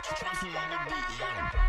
Trifle on the beat, yeah.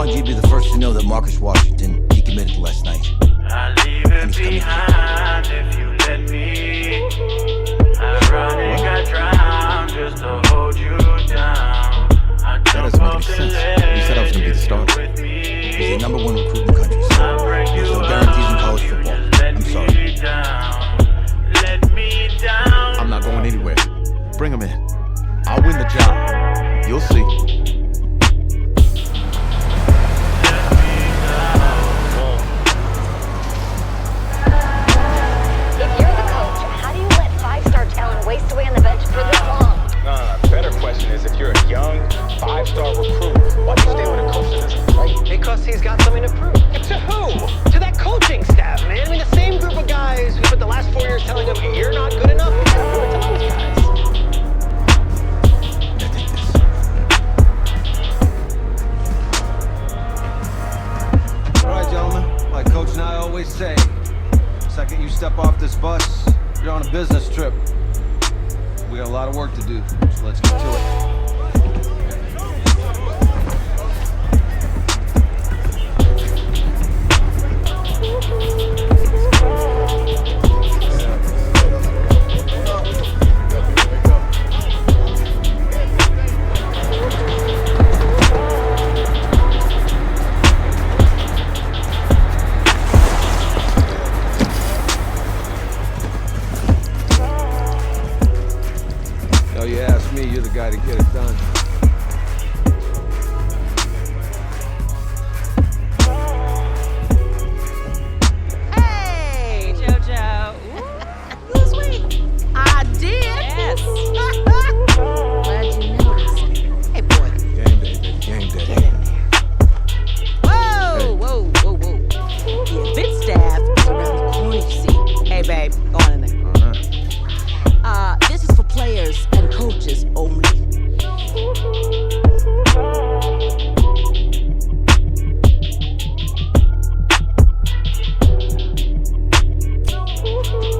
want you to be the first to know that Marcus Washington decommitted last night. I leave it behind if you let me. Ironic, I drown just to hold you down. I That doesn't make any sense. You said I was gonna be the starter. He's the number one recruit in the country, so there's no guarantees in college football. I'm sorry. Let me down. I'm not going anywhere. Bring him in. I'll win the job. You'll see. If you're the coach, how do you let five-star talent waste away on the bench for this long? The better question is, if you're a young, five-star recruit, why do you stay with a coach that doesn't play? Because he's got something to prove. To who? To that coaching staff, man. I mean, the same group of guys who spent the last 4 years telling him, you're not good enough. We gotta prove it to those guys. I think this. All right, gentlemen, like Coach and I always say, the second you step off this bus, you're on a business trip. We got a lot of work to do, so let's get to it. You ask me, you're the guy to get it done. Hey, JoJo. Ooh, you sweet. I did. Yes. Glad you noticed. Hey, boy. Game day, baby. Game day. Get in there. Whoa, whoa, whoa, whoa. The event staff is around the corner, you see. Hey, babe, go on in there. This is for players and coaches only.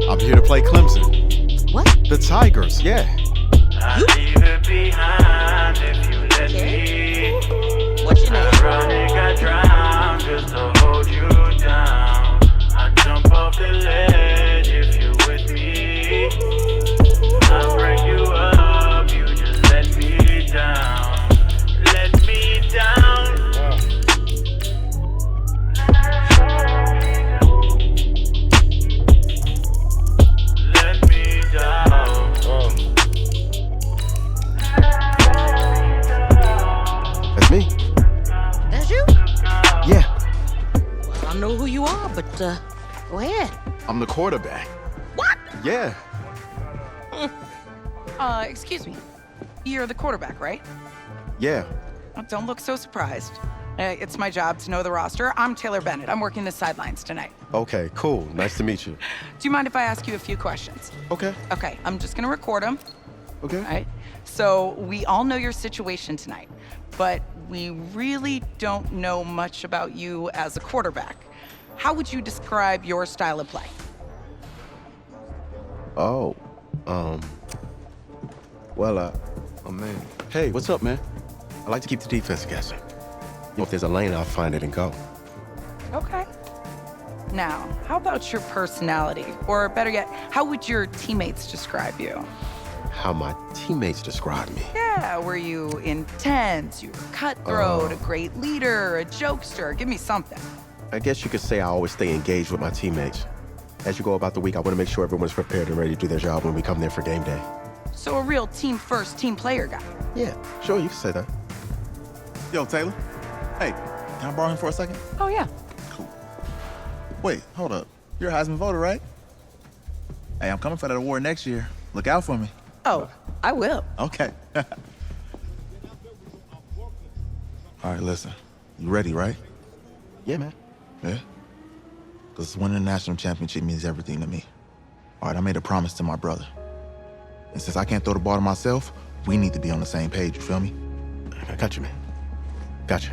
I'm here to play Clemson. What? The Tigers, yeah. I leave it behind if you let me. What's your name? Ironic, I drown just to hold you down. I jump off the ledge if you're with me. I break you up, you just let me down. Let me down. Let me down. That's me. That's you? Yeah. Well, I don't know who you are, but go ahead. I'm the quarterback. What? Yeah. Excuse me. You're the quarterback, right? Yeah. Don't look so surprised. It's my job to know the roster. I'm Taylor Bennett. I'm working the sidelines tonight. Okay, cool. Nice to meet you. Do you mind if I ask you a few questions? Okay. Okay, I'm just gonna record them. Okay. All right. So we all know your situation tonight, but we really don't know much about you as a quarterback. How would you describe your style of play? Oh, oh man. Hey, what's up, man? I like to keep the defense guessing. You know, if there's a lane, I'll find it and go. Okay. Now, how about your personality? Or better yet, how would your teammates describe you? How my teammates describe me. Yeah, were you intense? You were cutthroat, a great leader, a jokester? Give me something. I guess you could say I always stay engaged with my teammates. As you go about the week, I want to make sure everyone's prepared and ready to do their job when we come there for game day. So a real team-first, team player guy. Yeah, sure, you can say that. Yo, Taylor. Hey, can I borrow him for a second? Oh, yeah. Cool. Wait, hold up. You're a Heisman voter, right? Hey, I'm coming for that award next year. Look out for me. Oh, I will. Okay. All right, listen. You ready, right? Yeah, man. Yeah? Because winning the national championship means everything to me. All right, I made a promise to my brother. And since I can't throw the ball to myself, we need to be on the same page, you feel me? I got you, man. Got you.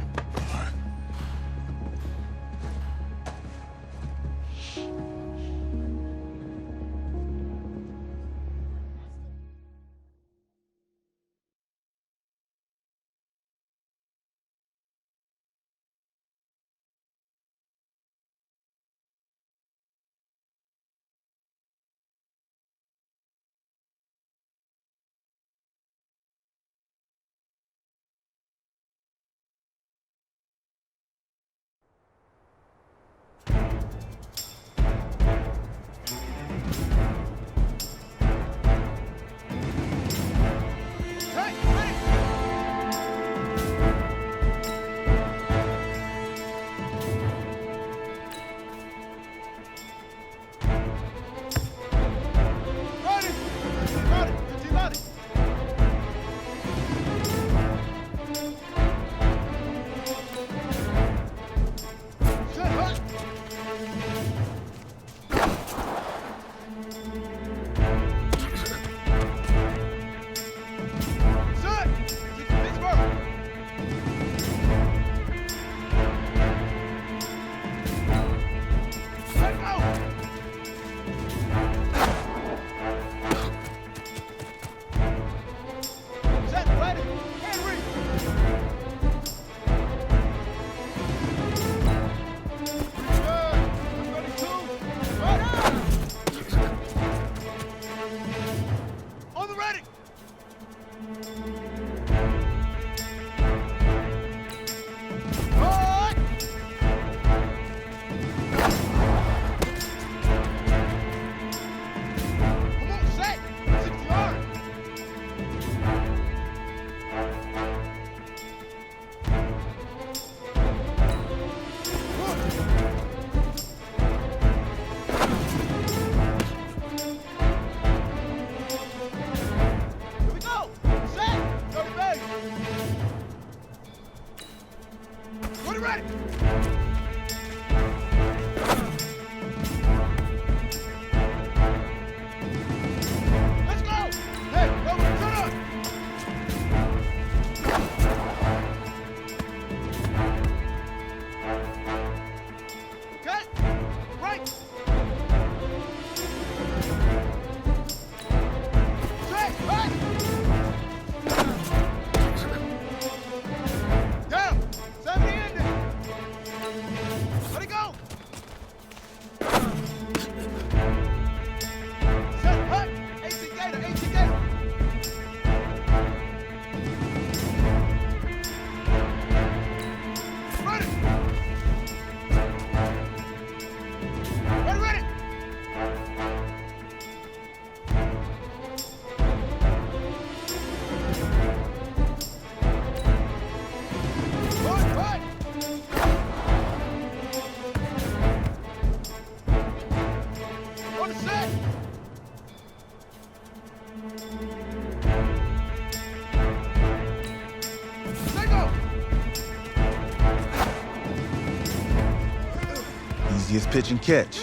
Easiest pitch and catch.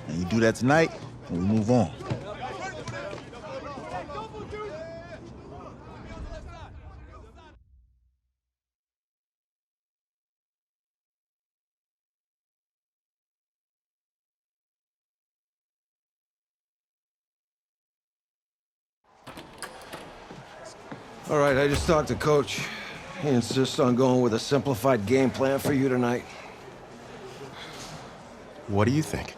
And you do that tonight, and we move on. All right, I just talked to Coach. He insists on going with a simplified game plan for you tonight. What do you think?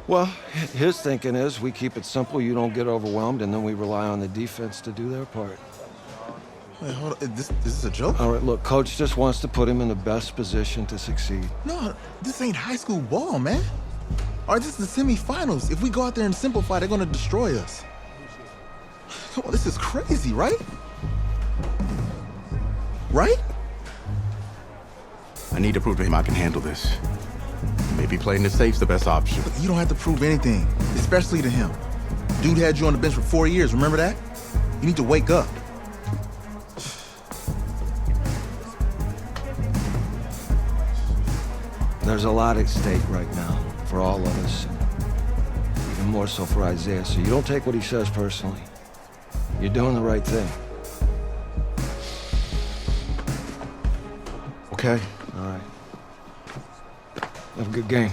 Well, his thinking is we keep it simple, you don't get overwhelmed, and then we rely on the defense to do their part. Wait, hold on. Is this a joke? All right, look, Coach just wants to put him in the best position to succeed. No, this ain't high school ball, man. All right, this is the semifinals. If we go out there and simplify, they're gonna destroy us. Come on, this is crazy, right? Right? I need to prove to him I can handle this. Maybe playing it safe's the best option. You don't have to prove anything, especially to him. Dude had you on the bench for 4 years, remember that? You need to wake up. There's a lot at stake right now for all of us, even more so for Isaiah, so you don't take what he says personally. You're doing the right thing. Okay. All right. Have a good game.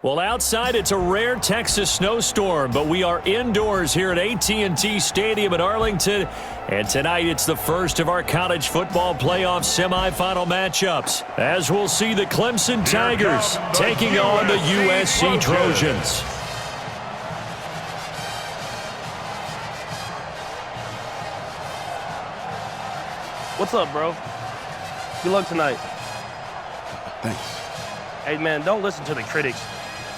Well, outside it's a rare Texas snowstorm, but we are indoors here at AT&T Stadium in Arlington, and tonight it's the first of our college football playoff semifinal matchups, as we'll see the Clemson Tigers taking on the USC Trojans. What's up, bro? Good luck tonight. Thanks. Hey, man, don't listen to the critics.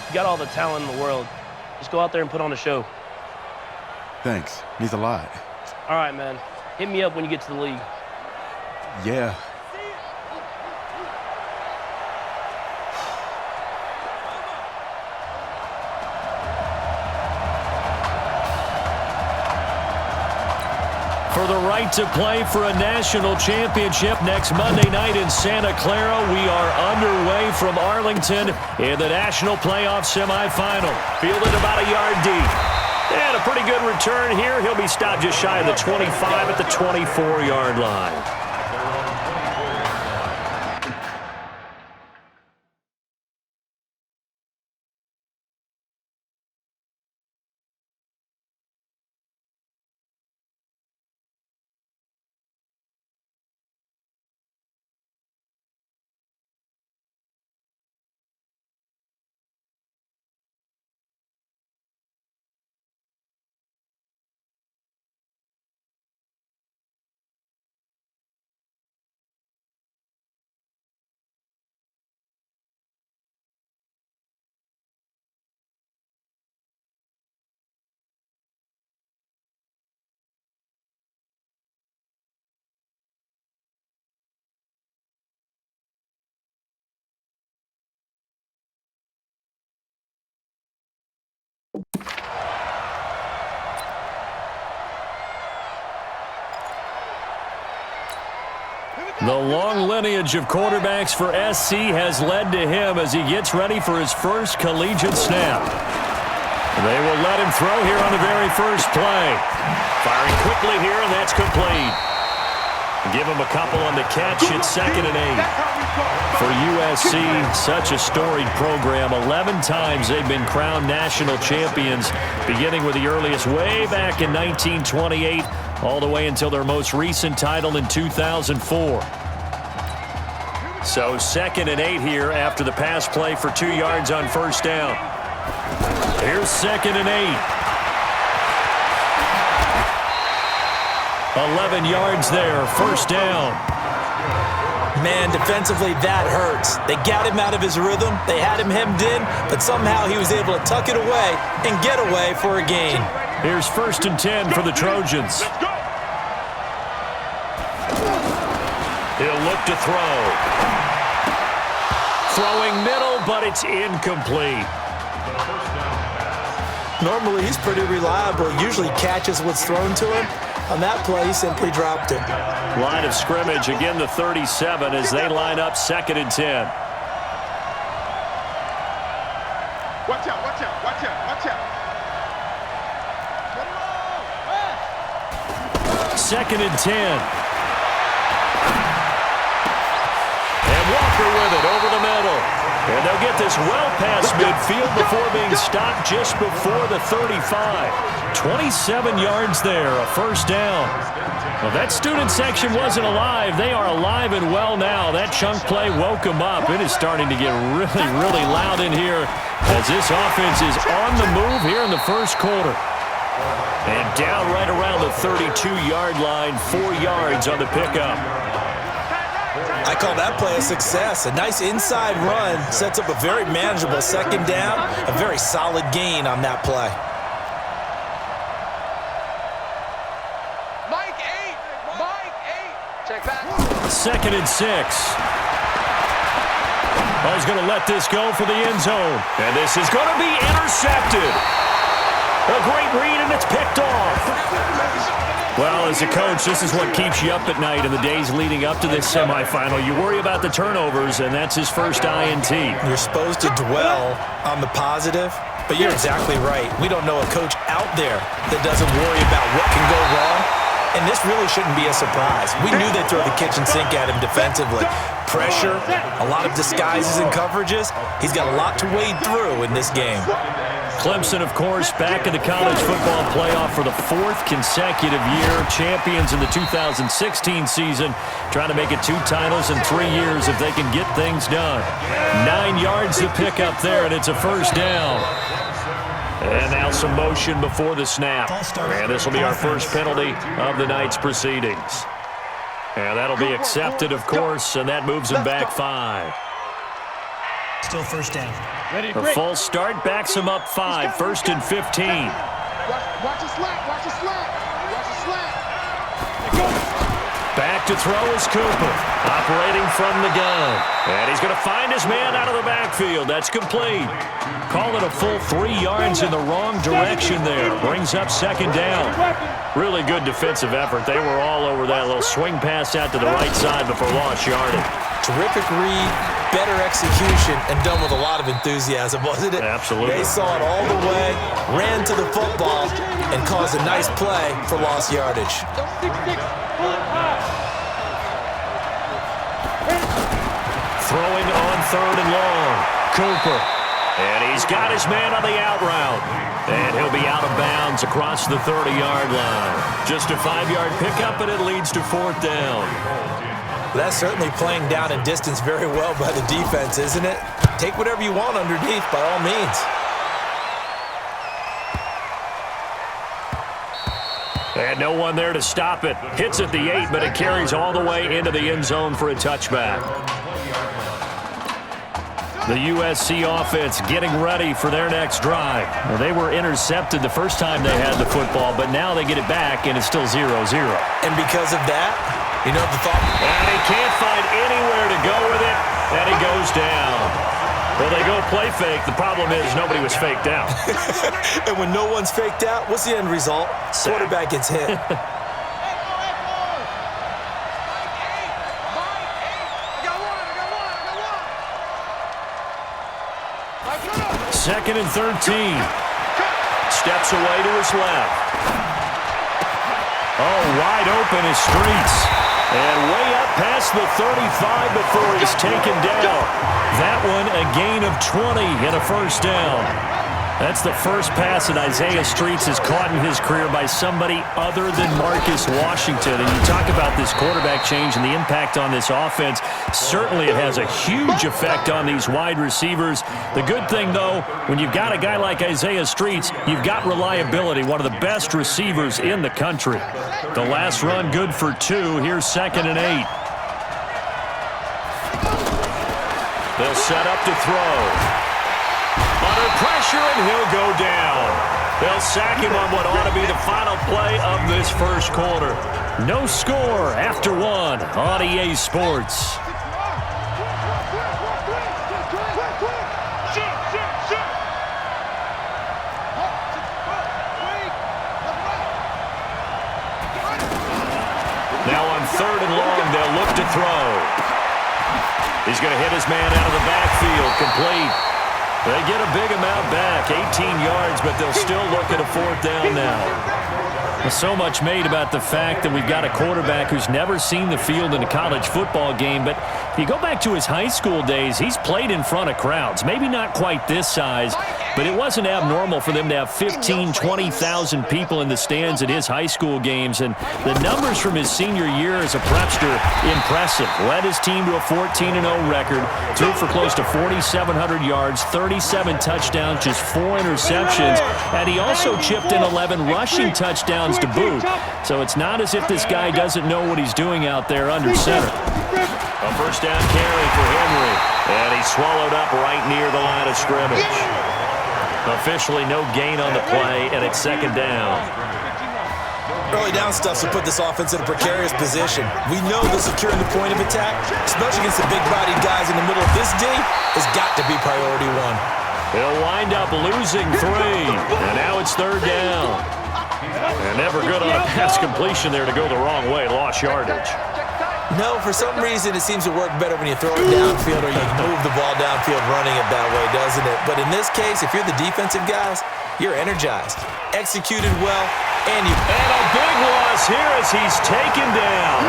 You got all the talent in the world. Just go out there and put on a show. Thanks. Means a lot. All right, man. Hit me up when you get to the league. Yeah. For the right to play for a national championship next Monday night in Santa Clara, we are underway from Arlington in the national playoff semifinal. Fielded about a yard deep. And a pretty good return here. He'll be stopped just shy of the 25 at the 24-yard line. The long lineage of quarterbacks for SC has led to him as he gets ready for his first collegiate snap. They will let him throw here on the very first play. Firing quickly here, and that's complete. Give him a couple on the catch. It's 2nd and 8. For USC, such a storied program. 11 times they've been crowned national champions, beginning with the earliest way back in 1928, all the way until their most recent title in 2004. So 2nd and 8 here after the pass play for 2 yards on first down. Here's 2nd and 8. 11 yards there, first down. Man, defensively, that hurts. They got him out of his rhythm. They had him hemmed in, but somehow he was able to tuck it away and get away for a gain. Here's 1st and 10 for the Trojans. He'll look to throw. Throwing middle, but it's incomplete. Normally, he's pretty reliable. Usually catches what's thrown to him. On that play, he simply dropped it. Line of scrimmage, again the 37 as they line up 2nd and 10. Watch out, watch out, watch out, watch out. 2nd and 10. And Walker with it over the middle. And they'll get this well past midfield before being stopped just before the 35. 27 yards there, a first down. Well, that student section wasn't alive. They are alive and well now. That chunk play woke them up. It is starting to get really, really loud in here as this offense is on the move here in the first quarter. And down right around the 32-yard line, 4 yards on the pickup. I call that play a success. A nice inside run sets up a very manageable 2nd down, a very solid gain on that play. Mike 8. Check back. 2nd and 6. Oh, he's going to let this go for the end zone. And this is going to be intercepted. A great read, and it's picked off. Well, as a coach, this is what keeps you up at night in the days leading up to this semifinal. You worry about the turnovers, and that's his first INT. You're supposed to dwell on the positive, but you're exactly right. We don't know a coach out there that doesn't worry about what can go wrong, and this really shouldn't be a surprise. We knew they'd throw the kitchen sink at him defensively. Pressure, a lot of disguises and coverages. He's got a lot to wade through in this game. Clemson, of course, back in the college football playoff for the 4th consecutive year. Champions in the 2016 season, trying to make it 2 titles in 3 years if they can get things done. 9 yards to pick up there, and it's a first down. And now some motion before the snap. And this will be our first penalty of the night's proceedings. And that'll be accepted, of course, and that moves them back 5. Still first down. A full start backs him up 5, 1st and 15. Watch the slap, watch the slap, watch the slap. Back to throw is Cooper, operating from the gun. And he's going to find his man out of the backfield. That's complete. Call it a full 3 yards in the wrong direction there. Brings up 2nd down. Really good defensive effort. They were all over that little swing pass out to the right side before lost yardage. Terrific read, better execution, and done with a lot of enthusiasm, wasn't it? Absolutely. They saw it all the way, ran to the football, and caused a nice play for lost yardage. Throwing on 3rd and long. Cooper. And he's got his man on the out route. And he'll be out of bounds across the 30-yard line. Just a 5-yard pickup, and it leads to 4th down. That's certainly playing down in distance very well by the defense, isn't it? Take whatever you want underneath, by all means. And no one there to stop it. Hits at the 8, but it carries all the way into the end zone for a touchback. The USC offense getting ready for their next drive. Well, they were intercepted the first time they had the football, but now they get it back, and it's still 0-0. And because of that, you know the thought. And he can't find anywhere to go with it, and he goes down. Well, they go play fake. The problem is nobody was faked out. And when no one's faked out, what's the end result? Quarterback gets hit. 2nd and 13. Steps away to his left. Oh, wide open is Streets. And way up past the 35 before he's taken down. That one a gain of 20 and a first down. That's the first pass that Isaiah Streets has caught in his career by somebody other than Marcus Washington. And you talk about this quarterback change and the impact on this offense. Certainly it has a huge effect on these wide receivers. The good thing, though, when you've got a guy like Isaiah Streets, you've got reliability, one of the best receivers in the country. The last run good for 2. Here's 2nd and 8. They'll set up to throw. Under pressure, and he'll go down. They'll sack him on what ought to be the final play of this first quarter. No score after 1 on EA Sports. Now on 3rd and long, they'll look to throw. He's going to hit his man out of the backfield, complete. They get a big amount back, 18 yards, but they'll still look at a 4th down now. There's so much made about the fact that we've got a quarterback who's never seen the field in a college football game, but if you go back to his high school days, he's played in front of crowds. Maybe not quite this size, but it wasn't abnormal for them to have 15, 20,000 people in the stands at his high school games, and the numbers from his senior year as a prepster, impressive. Led his team to a 14-0 record, threw for close to 4,700 yards, 37 touchdowns, just 4 interceptions, and he also chipped in 11 rushing touchdowns to boot. So it's not as if this guy doesn't know what he's doing out there under center. A first down carry for Henry, and he's swallowed up right near the line of scrimmage. Officially no gain on the play, and it's 2nd down. Early down stuff to put this offense in a precarious position. We know that securing the point of attack, especially against the big-bodied guys in the middle of this D, has got to be priority 1. They'll wind up losing 3, and now it's 3rd down. And never good on a pass completion there to go the wrong way, lost yardage. No, for some reason it seems to work better when you throw it downfield or you move the ball downfield running it that way, doesn't it? But in this case, if you're the defensive guys, you're energized, executed well, and a big loss here as he's taken down.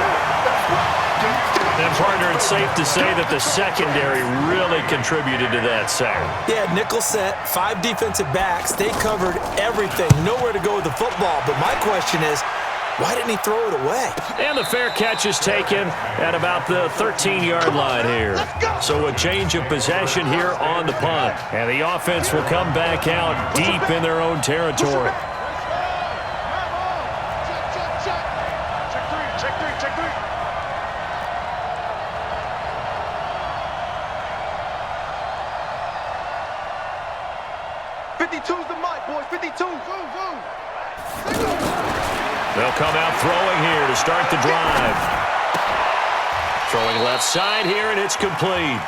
And partner, it's safe to say that the secondary really contributed to that sack. Yeah, nickel set, 5 defensive backs. They covered everything, nowhere to go with the football. But my question is, why didn't he throw it away? And the fair catch is taken at about the 13-yard line here. So a change of possession here on the punt. And the offense will come back out deep in their own territory. Check three. 52's the mic, boys. 52. They'll come out throwing here to start the drive. Throwing left side here, and it's complete.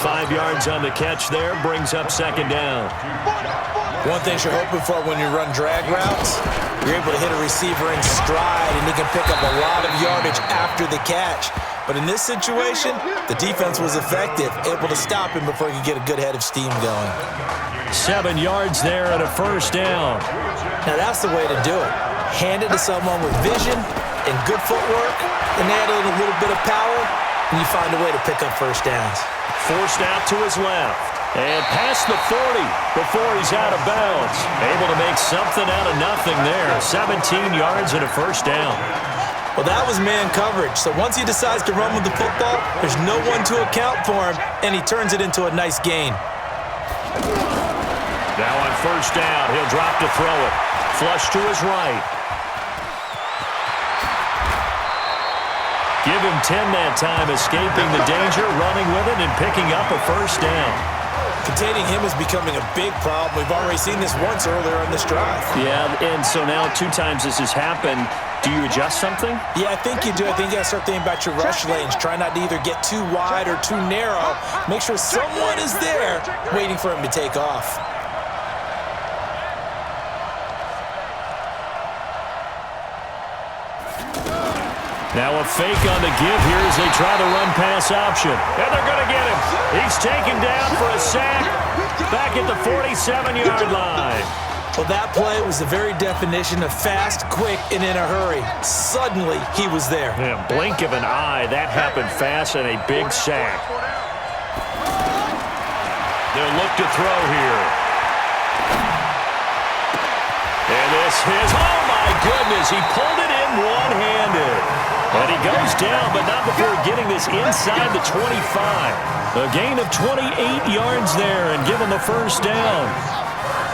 5 yards on the catch there, brings up 2nd down. One thing you're hoping for when you run drag routes, you're able to hit a receiver in stride, and he can pick up a lot of yardage after the catch. But in this situation, the defense was effective, able to stop him before he could get a good head of steam going. 7 yards there and a first down. Now that's the way to do it. Hand it to someone with vision and good footwork, and add in a little bit of power, and you find a way to pick up first downs. Forced out to his left. And past the 40 before he's out of bounds. Able to make something out of nothing there. 17 yards and a first down. Well, that was man coverage. So once he decides to run with the football, there's no one to account for him, and he turns it into a nice gain. Now on first down, he'll drop to throw it. Flush to his right. Give him 10 that time, escaping the danger, running with it, and picking up a first down. Containing him is becoming a big problem. We've already seen this once earlier on this drive. Yeah, and so now 2 times this has happened. Do you adjust something? Yeah, I think you do. I think you got to start thinking about your rush lanes. Try not to either get too wide or too narrow. Make sure someone is there waiting for him to take off. Now a fake on the give here as they try the run-pass option. And they're going to get him. He's taken down for a sack. back at the 47-yard line. Well, that play was the very definition of fast, quick, and in a hurry. Suddenly, he was there. Yeah, blink of an eye. That happened fast and a big sack. They'll look to throw here. And this is, oh my goodness, he pulled it in one-handed. And he goes down, but not before getting this inside the 25. A gain of 28 yards there and give him a first down.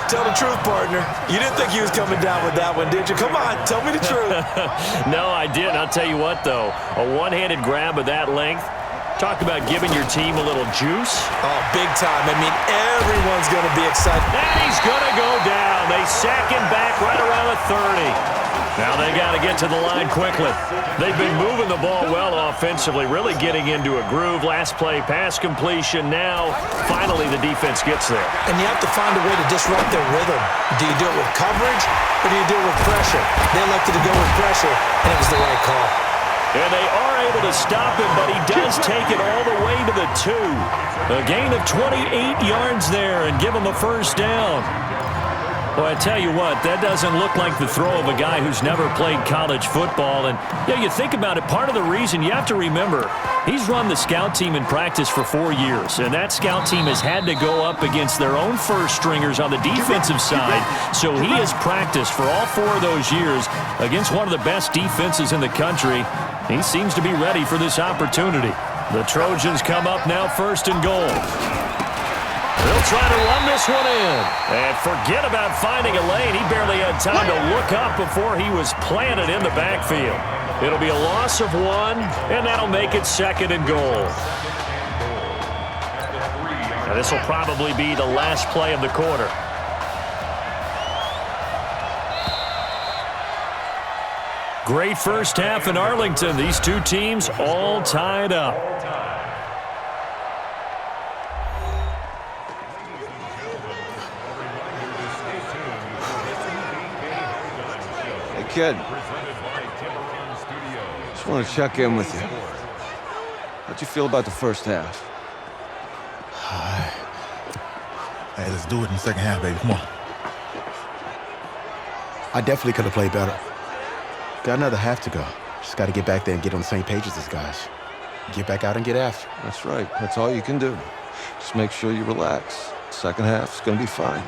Tell the truth, partner. You didn't think he was coming down with that one, did you? Come on, tell me the truth. No, I didn't. I'll tell you what, though. A one-handed grab of that length. Talk about giving your team a little juice. Oh, big time. I mean, everyone's going to be excited. And he's going to go down. They sack him back right around the 30. Now they got to get to the line quickly. They've been moving the ball well offensively, really getting into a groove. Last play, pass completion. Now, finally, the defense gets there. And you have to find a way to disrupt their rhythm. Do you do it with coverage, or do you do it with pressure? They elected to go with pressure, and it was the right call. And they are able to stop him, but he does take it all the way to the 2. A gain of 28 yards there and give him a first down. Well, I tell you what, that doesn't look like the throw of a guy who's never played college football. And, yeah, you think about it, part of the reason you have to remember, he's run the scout team in practice for 4 years. And that scout team has had to go up against their own first stringers on the defensive side. So he has practiced for all 4 of those years against one of the best defenses in the country. He seems to be ready for this opportunity. The Trojans come up now 1st and goal. They'll try to run this one in. And forget about finding a lane. He barely had time to look up before he was planted in the backfield. It'll be a loss of 1, and that'll make it 2nd and goal. Now this will probably be the last play of the quarter. Great first half in Arlington. These two teams all tied up. Kid, just want to check in with you. How'd you feel about the first half? Hey, let's do it in the second half, baby. Come on. I definitely could have played better. Got another half to go. Just got to get back there and get on the same page as these guys. Get back out and get after. That's right. That's all you can do. Just make sure you relax. Second half's going to be fine.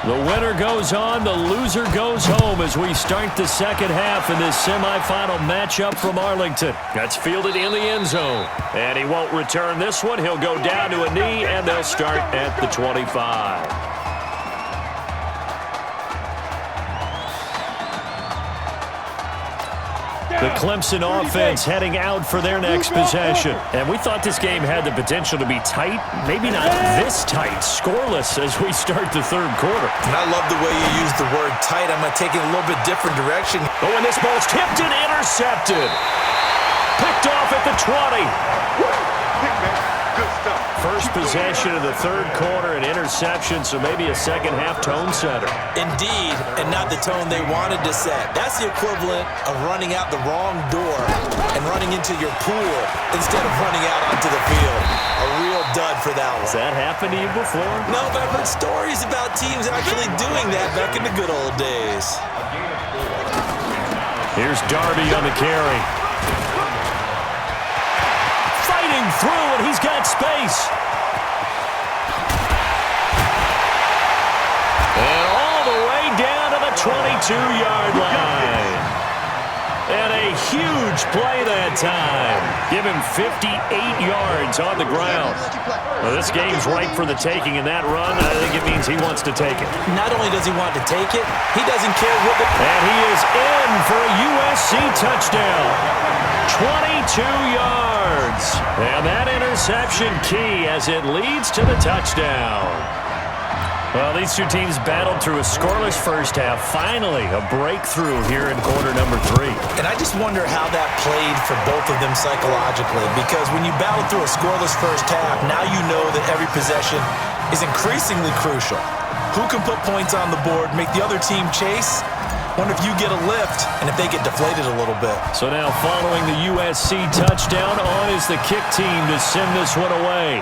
The winner goes on, the loser goes home as we start the second half in this semifinal matchup from Arlington. That's fielded in the end zone. And he won't return this one. He'll go down to a knee, and they'll start at the 25. The Clemson offense heading out for their next possession. And we thought this game had the potential to be tight, maybe not this tight, scoreless as we start the third quarter. And I love the way you use the word tight. I'm going to take it a little bit different direction. Oh, and this ball's tipped and intercepted. Picked off at the 20. First possession of the third quarter, an interception, so maybe a second half tone setter. Indeed, and not the tone they wanted to set. That's the equivalent of running out the wrong door and running into your pool instead of running out onto the field. A real dud for that one. Has that happened to you before? No, but I've heard stories about teams actually doing that back in the good old days. Here's Darby on the carry. Fighting through, and he's got space. And all the way down to the 22-yard line. And a huge play that time. Give him 58 yards on the ground. Well, this game's ripe for the taking, and that run, I think it means he wants to take it. Not only does he want to take it, he doesn't care what the... And he is in for a USC touchdown. 22 yards. And that interception key as it leads to the touchdown. Well, these two teams battled through a scoreless first half. Finally, a breakthrough here in quarter number 3. And I just wonder how that played for both of them psychologically, because when you battle through a scoreless first half, now you know that every possession is increasingly crucial. Who can put points on the board, make the other team chase? Wonder if you get a lift and if they get deflated a little bit. So now following the USC touchdown, on is the kick team to send this one away.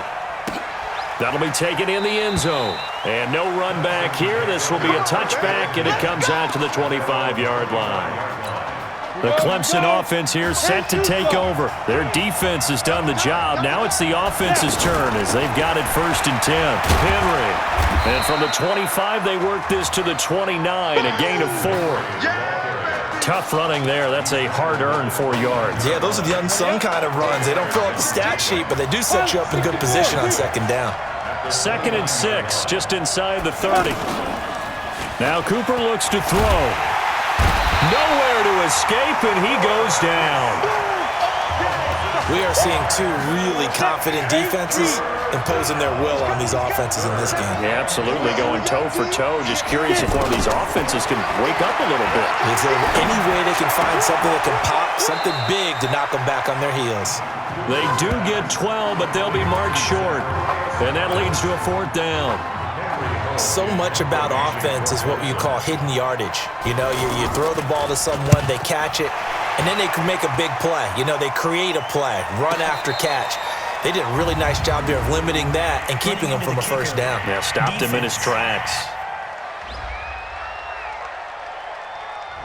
That'll be taken in the end zone. And no run back here. This will be a touchback, and it comes out to the 25-yard line. The Clemson offense here set to take over. Their defense has done the job. Now it's the offense's turn as they've got it 1st and 10. Henry. And from the 25, they work this to the 29, a gain of 4. Tough running there. That's a hard-earned 4 yards. Yeah, those are the unsung kind of runs. They don't fill up the stat sheet, but they do set you up in good position on 2nd down. 2nd and 6, just inside the 30. Now Cooper looks to throw. Nowhere to escape, and he goes down. We are seeing 2 really confident defenses imposing their will on these offenses in this game. Yeah, absolutely, going toe for toe. Just curious if one of these offenses can wake up a little bit. Is there any way they can find something that can pop, something big to knock them back on their heels? They do get 12, but they'll be marked short, and that leads to a 4th down. So much about offense is what you call hidden yardage. You know, you throw the ball to someone, they catch it, and then they can make a big play. You know, they create a play, run after catch. They did a really nice job there of limiting that and keeping him from a 1st down. Yeah, stopped him in his tracks.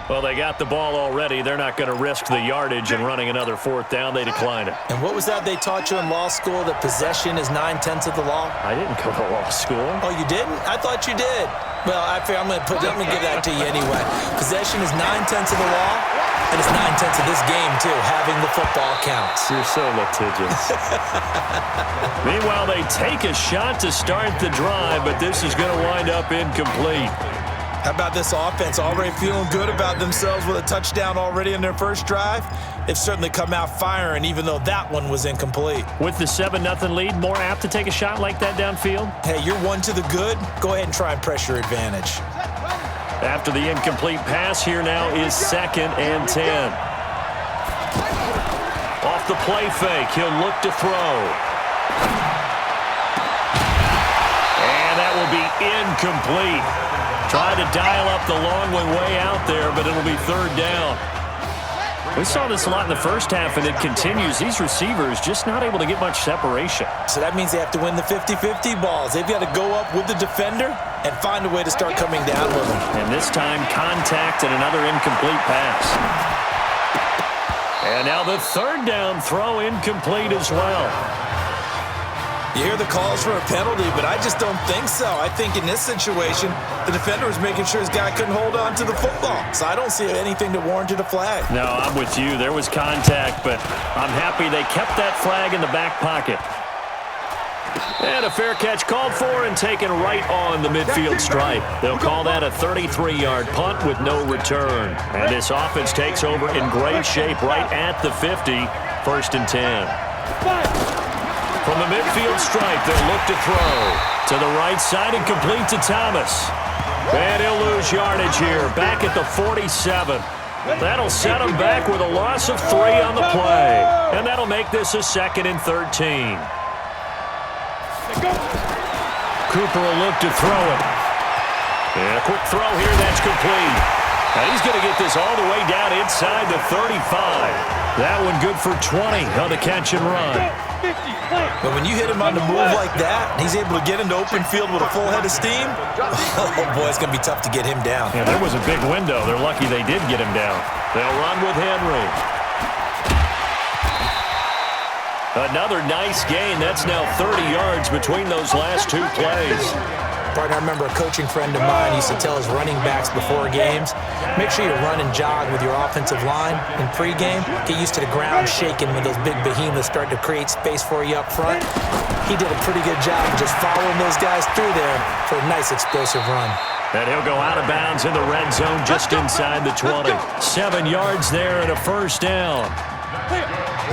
Well, they got the ball already. They're not going to risk the yardage and running another 4th down. They decline it. And what was that they taught you in law school, that possession is 9/10 of the law? I didn't go to law school. Oh, you didn't? I thought you did. Well, I'm going to give that to you anyway. Possession is 9/10 of the law, and it's 9/10 of this game, too. Having the football counts. You're so litigious. Meanwhile, they take a shot to start the drive, but this is going to wind up incomplete. How about this offense? Already feeling good about themselves with a touchdown already in their 1st drive? They've certainly come out firing, even though that one was incomplete. With the 7-0 lead, more apt to take a shot like that downfield? Hey, you're 1 to the good. Go ahead and try and press your advantage. After the incomplete pass, here now is 2nd and 10. Off the play fake, he'll look to throw. And that will be incomplete. Try to dial up the long one way out there, but it'll be 3rd down. We saw this a lot in the 1st half, and it continues. These receivers just not able to get much separation. So that means they have to win the 50-50 balls. They've got to go up with the defender and find a way to start coming down with them. And this time, contact and another incomplete pass. And now the 3rd down throw incomplete as well. You hear the calls for a penalty, but I just don't think so. I think in this situation, the defender was making sure his guy couldn't hold on to the football. So I don't see anything that warranted a flag. No, I'm with you. There was contact, but I'm happy they kept that flag in the back pocket. And a fair catch called for and taken right on the midfield stripe. They'll call that a 33-yard punt with no return. And this offense takes over in great shape right at the 50, 1st and 10. From the midfield stripe, they'll look to throw. To the right side and complete to Thomas. And he'll lose yardage here, back at the 47. That'll set him back with a loss of 3 on the play. And that'll make this a 2nd and 13. Cooper will look to throw it. And a quick throw here, that's complete. And he's going to get this all the way down inside the 35. That one good for 20 on the catch and run. But when you hit him on the move like that, and he's able to get into open field with a full head of steam, oh boy, it's going to be tough to get him down. Yeah, there was a big window. They're lucky they did get him down. They'll run with Henry. Another nice gain. That's now 30 yards between those last 2 plays. Partner, I remember a coaching friend of mine used to tell his running backs before games, make sure you run and jog with your offensive line in pregame. Get used to the ground shaking when those big behemoths start to create space for you up front. He did a pretty good job of just following those guys through there for a nice explosive run. And he'll go out of bounds in the red zone just inside the 20. 7 yards there and a 1st down.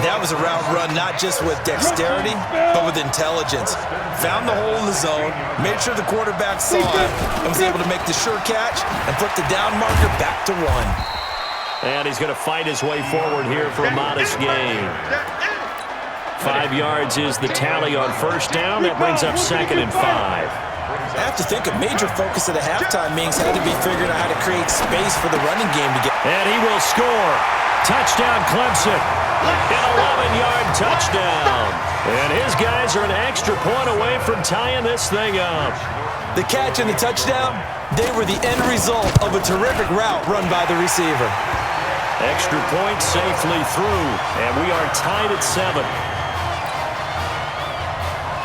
That was a route run not just with dexterity, but with intelligence. Found the hole in the zone, made sure the quarterback saw it, and was able to make the sure catch and put the down marker back to 1. And he's going to fight his way forward here for a modest gain. 5 yards is the tally on 1st down. That brings up 2nd and 5. I have to think a major focus of the halftime meetings had to be figuring out how to create space for the running game to get. And he will score. Touchdown, Clemson. An 11-yard touchdown. And his guys are an extra point away from tying this thing up. The catch and the touchdown, they were the end result of a terrific route run by the receiver. Extra point safely through, and we are tied at 7.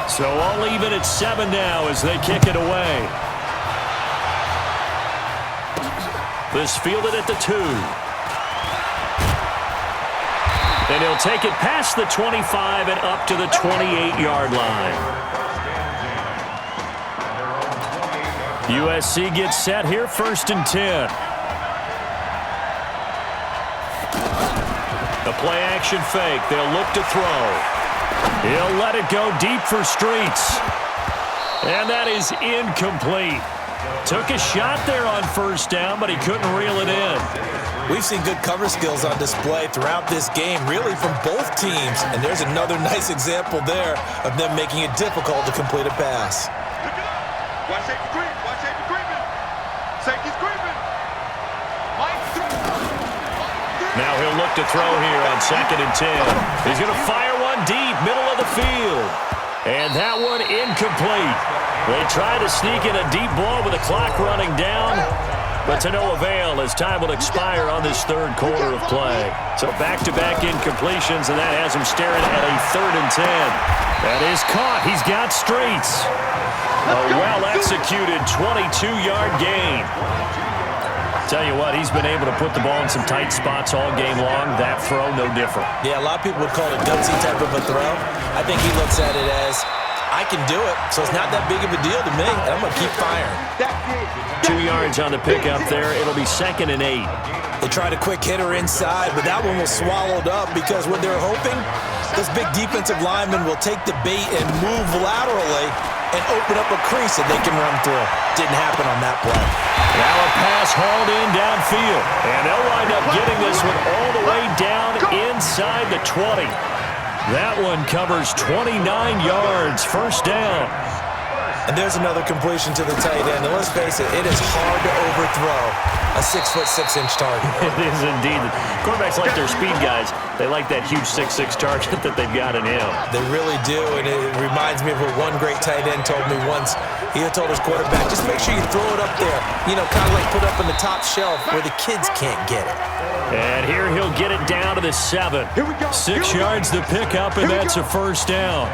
So all even at 7 now as they kick it away. This fielded at the 2. And he'll take it past the 25 and up to the 28-yard line. USC gets set here, 1st and 10. A play-action fake. They'll look to throw. He'll let it go deep for Streets. And that is incomplete. Took a shot there on 1st down, but he couldn't reel it in. We've seen good cover skills on display throughout this game, really from both teams. And there's another nice example there of them making it difficult to complete a pass. Watch safety creep. Watch safety creeping. Safety's creeping. Now he'll look to throw here on 2nd and 10. He's going to fire one deep, middle of the field. And that one incomplete. They try to sneak in a deep ball with the clock running down, but to no avail as time will expire on this 3rd quarter of play. So back-to-back incompletions, and that has him staring at a 3rd and 10. That is caught. He's got Streets. A well-executed 22-yard gain. Tell you what, he's been able to put the ball in some tight spots all game long. That throw, no different. Yeah, a lot of people would call it a gutsy type of a throw. I think he looks at it as, I can do it, so it's not that big of a deal to me, and I'm going to keep firing. 2 yards on the pickup there. It'll be 2nd and 8. They tried a quick hitter inside, but that one was swallowed up because what they're hoping, those big defensive linemen will take the bait and move laterally and open up a crease that they can run through. Didn't happen on that play. Now a pass hauled in downfield, and they'll wind up getting this one all the way down inside the 20. That one covers 29 yards, 1st down. And there's another completion to the tight end. And let's face it, it is hard to overthrow a 6'6" target. It is indeed. Quarterbacks like their speed guys. They like that huge 6'6" target that they've got in him. They really do, and it reminds me of what one great tight end told me once. He had told his quarterback, just make sure you throw it up there, you know, kind of like put it up on the top shelf where the kids can't get it. And here he'll get it down to the 7. 6 yards to pick up, and that's a 1st down.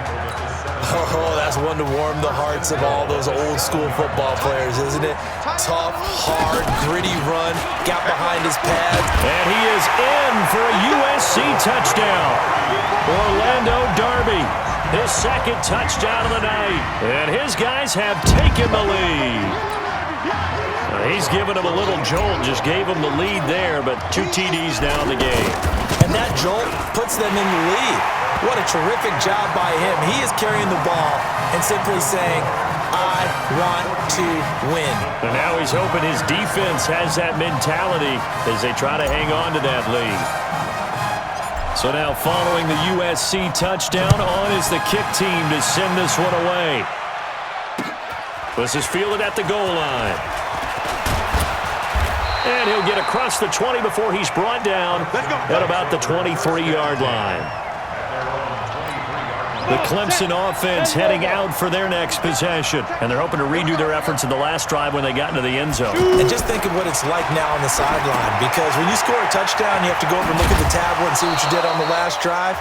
Oh, that's one to warm the hearts of all those old school football players, isn't it? Tough, hard, gritty run, got behind his pads. And he is in for a USC touchdown. Orlando Darby, his 2nd touchdown of the night. And his guys have taken the lead. He's given him a little jolt, just gave him the lead there, but 2 TDs now in the game. And that jolt puts them in the lead. What a terrific job by him. He is carrying the ball and simply saying, I want to win. And now he's hoping his defense has that mentality as they try to hang on to that lead. So now following the USC touchdown, on is the kick team to send this one away. This is fielded at the goal line. And he'll get across the 20 before he's brought down at about the 23-yard line. The Clemson offense heading out for their next possession. And they're hoping to redo their efforts in the last drive when they got into the end zone. And just think of what it's like now on the sideline. Because when you score a touchdown, you have to go over and look at the tablet and see what you did on the last drive.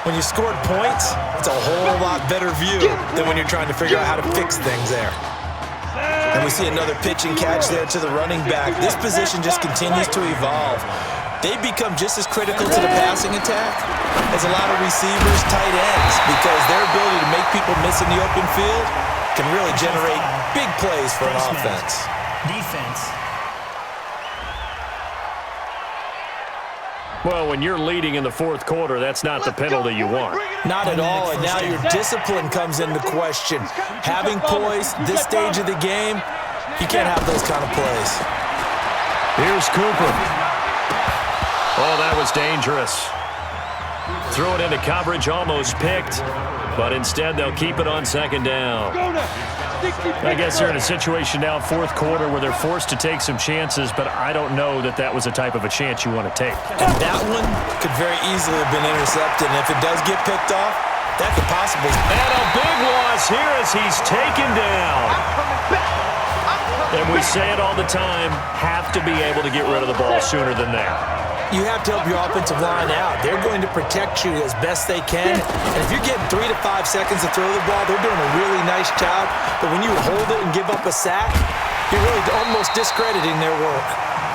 When you scored points, it's a whole lot better view than when you're trying to figure out how to fix things there. And we see another pitch and catch there to the running back. This position just continues to evolve. They become just as critical to the passing attack as a lot of receivers, tight ends, because their ability to make people miss in the open field can really generate big plays for an offense. Defense. Well, when you're leading in the 4th quarter, that's not the penalty you want. Not at all, and now your discipline comes into question. Having poise this stage of the game, you can't have those kind of plays. Here's Cooper. Oh, that was dangerous. Threw it into coverage, almost picked, but instead they'll keep it on 2nd down. I guess they're in a situation now, fourth quarter, where they're forced to take some chances, but I don't know that that was the type of a chance you want to take. And that one could very easily have been intercepted, and if it does get picked off, that could possibly... And a big loss here as he's taken down. And we say it all the time, have to be able to get rid of the ball sooner than that. You have to help your offensive line out. They're going to protect you as best they can. And if you're getting 3 to 5 seconds to throw the ball, they're doing a really nice job. But when you hold it and give up a sack, you're really almost discrediting their work.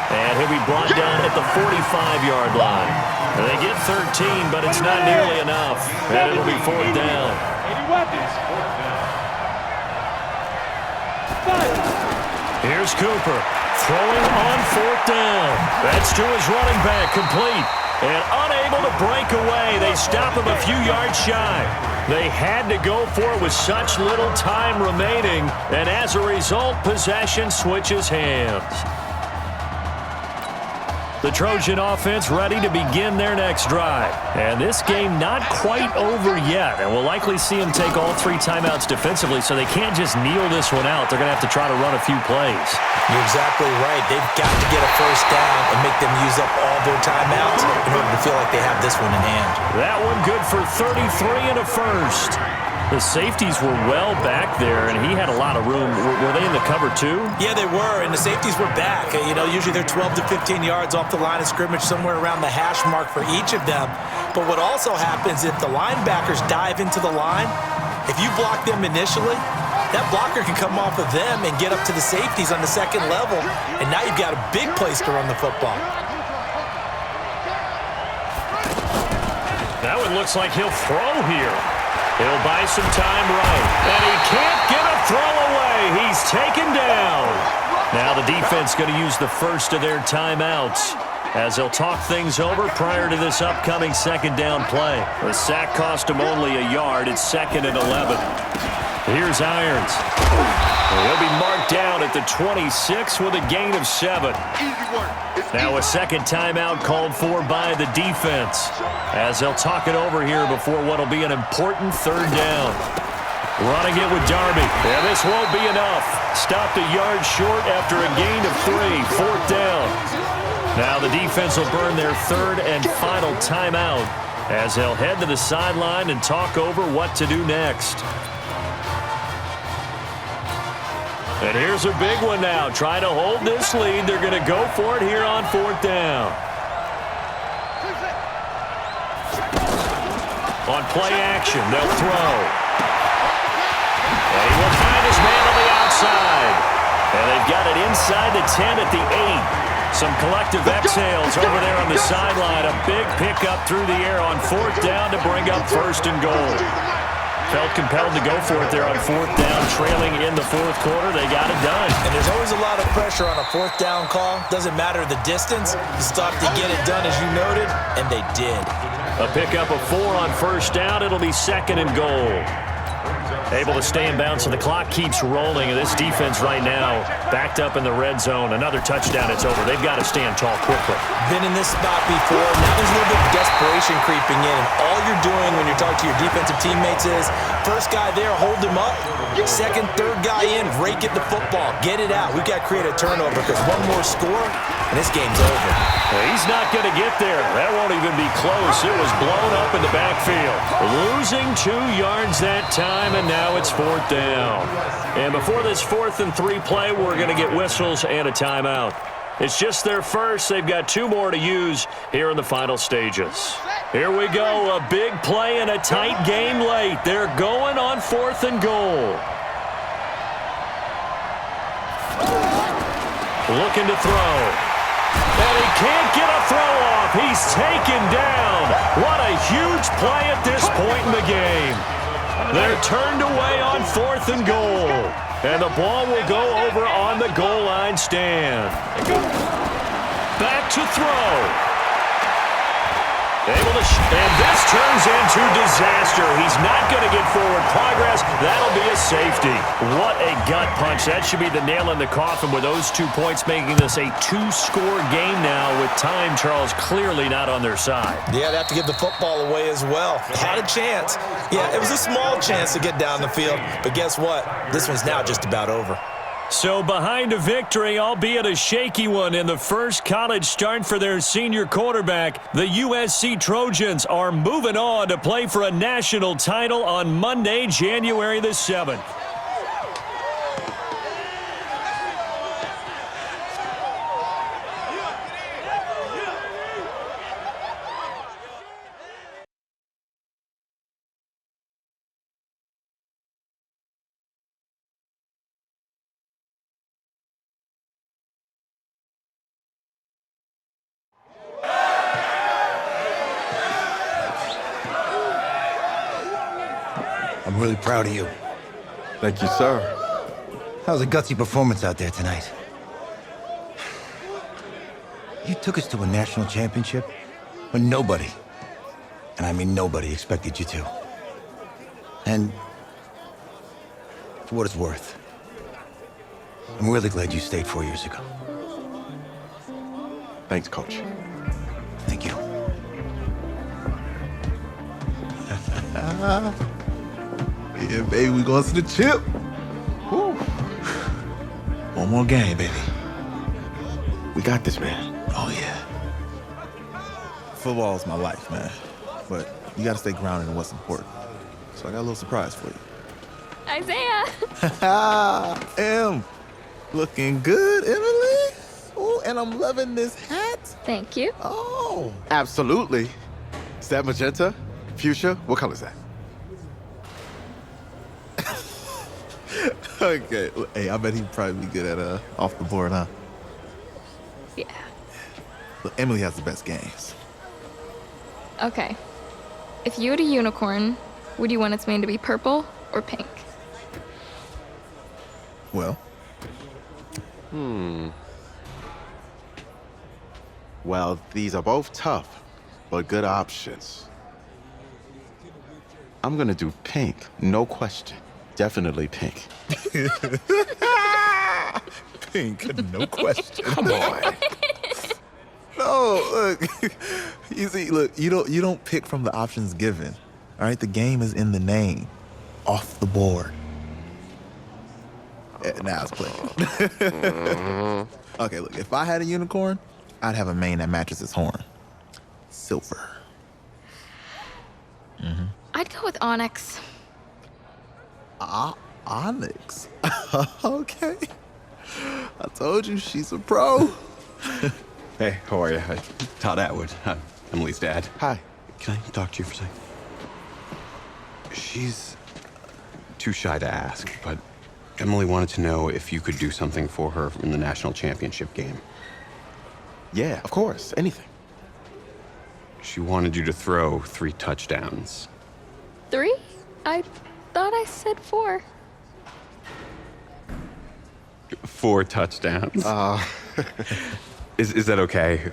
And he'll be brought down at the 45-yard line. And they get 13, but it's not nearly enough. And it'll be fourth down. Here's Cooper. Throwing on fourth down. That's to his running back, complete. And unable to break away. They stop him a few yards shy. They had to go for it with such little time remaining. And as a result, possession switches hands. The Trojan offense ready to begin their next drive. And this game not quite over yet. And we'll likely see them take all 3 timeouts defensively, so they can't just kneel this one out. They're going to have to try to run a few plays. You're exactly right. They've got to get a first down and make them use up all their timeouts in order to feel like they have this one in hand. That one good for 33 and a first. The safeties were well back there, and he had a lot of room. Were they in the cover too? Yeah, they were, and the safeties were back. You know, usually they're 12 to 15 yards off the line of scrimmage, somewhere around the hash mark for each of them. But what also happens if the linebackers dive into the line, if you block them initially, that blocker can come off of them and get up to the safeties on the second level, and now you've got a big place to run the football. That one looks like he'll throw here. He'll buy some time right. And he can't get a throw away. He's taken down. Now the defense going to use the first of their timeouts as they'll talk things over prior to this upcoming second down play. The sack cost him only a yard. It's 2nd and 11. Here's Irons. He'll be marked down at the 26 with a gain of 7. Now a second timeout called for by the defense as they'll talk it over here before what will be an important third down. Running it with Darby. Yeah, this won't be enough. Stopped a yard short after a gain of 3. Fourth down. Now the defense will burn their third and final timeout as they'll head to the sideline and talk over what to do next. And here's a big one now. Trying to hold this lead. They're going to go for it here on fourth down. On play action, they'll throw. And he will find his man on the outside. And they've got it inside the 10 at the 8. Some collective exhales over there on the sideline. A big pickup through the air on fourth down to bring up first and goal. Felt compelled to go for it there on fourth down, trailing in the fourth quarter. They got it done. And there's always a lot of pressure on a fourth down call. Doesn't matter the distance. You stop to get it done, as you noted, and they did. A pickup of 4 on first down. It'll be 2nd and goal. Able to stay in bounds, and the clock keeps rolling. And this defense right now backed up in the red zone. Another touchdown, it's over. They've got to stand tall quickly. Been in this spot before. Now there's a little bit of desperation creeping in. And all you're doing when you're talking to your defensive teammates is, first guy there, hold him up. Second, third guy in, rake at the football. Get it out. We've got to create a turnover because one more score, and this game's over. Well, he's not going to get there. That won't even be close. It was blown up in the backfield. Losing 2 yards that time, and now it's fourth down. And before this 4th and 3 play, we're going to get whistles and a timeout. It's just their first. They've got 2 more to use here in the final stages. Here we go. A big play and a tight game late. They're going on 4th and goal. Looking to throw. And he can't get a throw off. He's taken down. What a huge play at this point in the game. They're turned away on 4th and goal. And the ball will go over on the goal line stand. Back to throw. Able to and this turns into disaster. He's not going to get forward progress. That'll be a safety. What a gut punch. That should be the nail in the coffin with those 2 points, making this a 2-score game now with time, Charles, clearly not on their side. Yeah, they have to give the football away as well. Had a chance. Yeah, it was a small chance to get down the field, but guess what? This one's now just about over. So behind a victory, albeit a shaky one, in the first college start for their senior quarterback, the USC Trojans are moving on to play for a national title on Monday, January the 7th. I'm really proud of you. Thank you, sir. That was a gutsy performance out there tonight. You took us to a national championship when nobody, and I mean nobody, expected you to. And for what it's worth, I'm really glad you stayed 4 years ago. Thanks, Coach. Thank you. Yeah, baby, we going to the chip. Woo. One more game, baby. We got this, man. Oh, yeah. Football is my life, man. But you got to stay grounded in what's important. So I got a little surprise for you. Isaiah! Looking good, Emily. Oh, and I'm loving this hat. Thank you. Oh. Absolutely. Is that magenta? Fuchsia? What color is that? Okay. Hey, I bet he'd probably be good at off the board, huh? Yeah. Look, Emily has the best games. Okay. If you had a unicorn, would you want its mane to be purple or pink? Well. Well, these are both tough, but good options. I'm gonna do pink, no question. Definitely pink. Pink, no question. Come on. No, look. You see, look, you don't pick from the options given. All right, the game is in the name. Off the board. Now it's playing. Okay, look, if I had a unicorn, I'd have a mane that matches its horn. Silver. I'd go with onyx. Onyx. Okay. I told you she's a pro. Hey, how are you? Todd Atwood. I'm Emily's dad. Hi. Can I talk to you for a second? She's too shy to ask, but Emily wanted to know if you could do something for her in the national championship game. Yeah, of course. Anything. She wanted you to throw 3 touchdowns. 3? I thought I said 4. 4 touchdowns? Is that okay?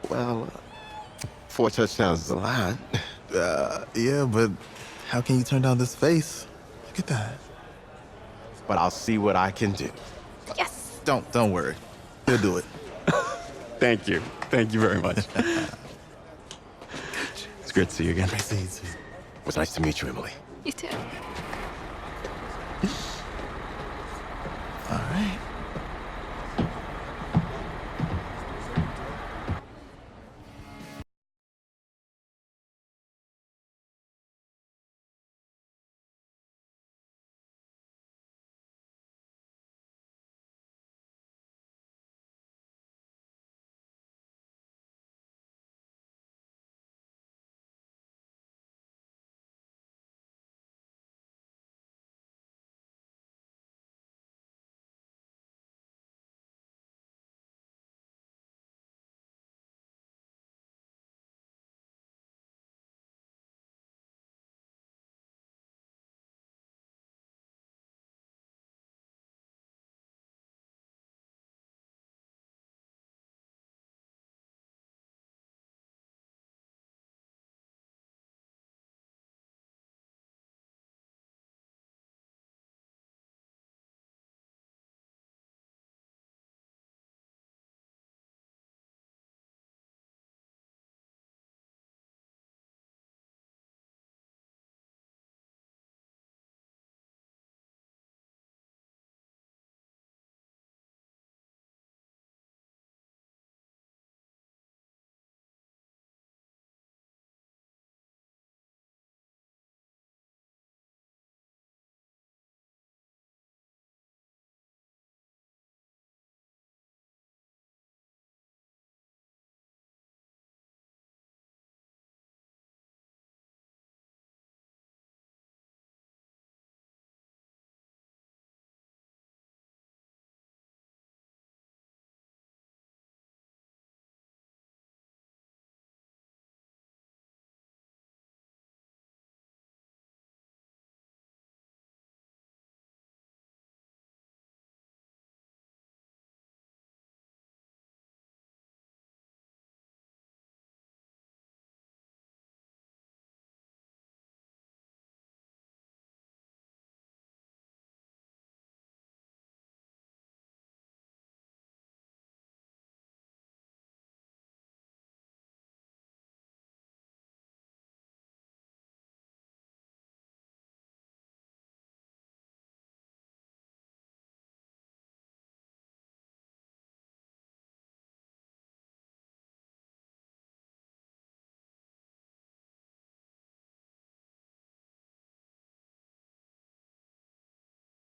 Well, 4 touchdowns is a lot. Yeah, but how can you turn down this face? Look at that. But I'll see what I can do. Yes. Don't worry. He'll do it. Thank you. Thank you very much. It's great to see you again. It was nice to meet you, Emily. You too.